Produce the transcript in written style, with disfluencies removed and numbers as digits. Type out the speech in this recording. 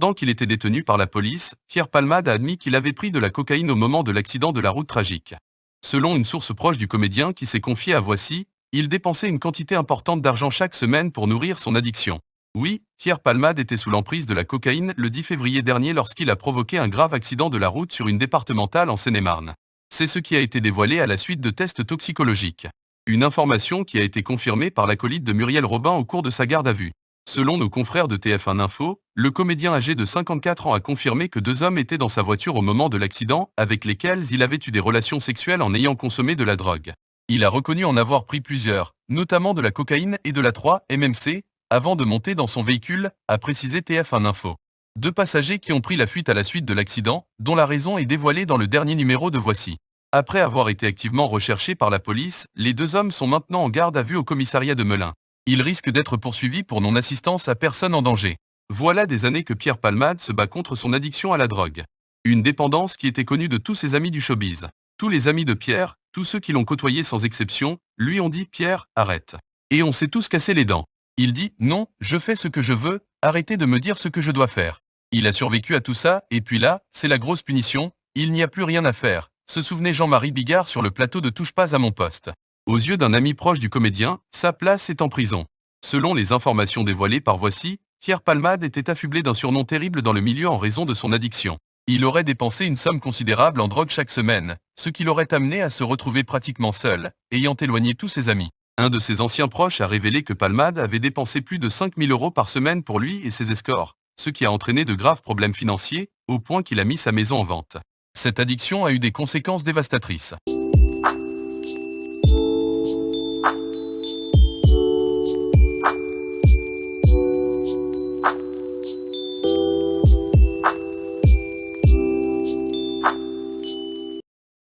Pendant qu'il était détenu par la police, Pierre Palmade a admis qu'il avait pris de la cocaïne au moment de l'accident de la route tragique. Selon une source proche du comédien qui s'est confiée à Voici, il dépensait une quantité importante d'argent chaque semaine pour nourrir son addiction. Oui, Pierre Palmade était sous l'emprise de la cocaïne le 10 février dernier lorsqu'il a provoqué un grave accident de la route sur une départementale en Seine-et-Marne. C'est ce qui a été dévoilé à la suite de tests toxicologiques. Une information qui a été confirmée par l'acolyte de Muriel Robin au cours de sa garde à vue. Selon nos confrères de TF1 Info, le comédien âgé de 54 ans a confirmé que 2 hommes étaient dans sa voiture au moment de l'accident, avec lesquels il avait eu des relations sexuelles en ayant consommé de la drogue. Il a reconnu en avoir pris plusieurs, notamment de la cocaïne et de la 3-MMC, avant de monter dans son véhicule, a précisé TF1 Info. 2 passagers qui ont pris la fuite à la suite de l'accident, dont la raison est dévoilée dans le dernier numéro de Voici. Après avoir été activement recherchés par la police, les 2 hommes sont maintenant en garde à vue au commissariat de Melun. Ils risquent d'être poursuivis pour non-assistance à personne en danger. Voilà des années que Pierre Palmade se bat contre son addiction à la drogue. Une dépendance qui était connue de tous ses amis du showbiz. Tous les amis de Pierre, tous ceux qui l'ont côtoyé sans exception, lui ont dit « Pierre, arrête ». Et on s'est tous cassé les dents. Il dit « Non, je fais ce que je veux, arrêtez de me dire ce que je dois faire ». Il a survécu à tout ça, et puis là, c'est la grosse punition, il n'y a plus rien à faire, se souvenait Jean-Marie Bigard sur le plateau de Touche pas à mon poste. Aux yeux d'un ami proche du comédien, sa place est en prison. Selon les informations dévoilées par Voici, Pierre Palmade était affublé d'un surnom terrible dans le milieu en raison de son addiction. Il aurait dépensé une somme considérable en drogue chaque semaine, ce qui l'aurait amené à se retrouver pratiquement seul, ayant éloigné tous ses amis. Un de ses anciens proches a révélé que Palmade avait dépensé plus de 5 000 € par semaine pour lui et ses escorts, ce qui a entraîné de graves problèmes financiers, au point qu'il a mis sa maison en vente. Cette addiction a eu des conséquences dévastatrices.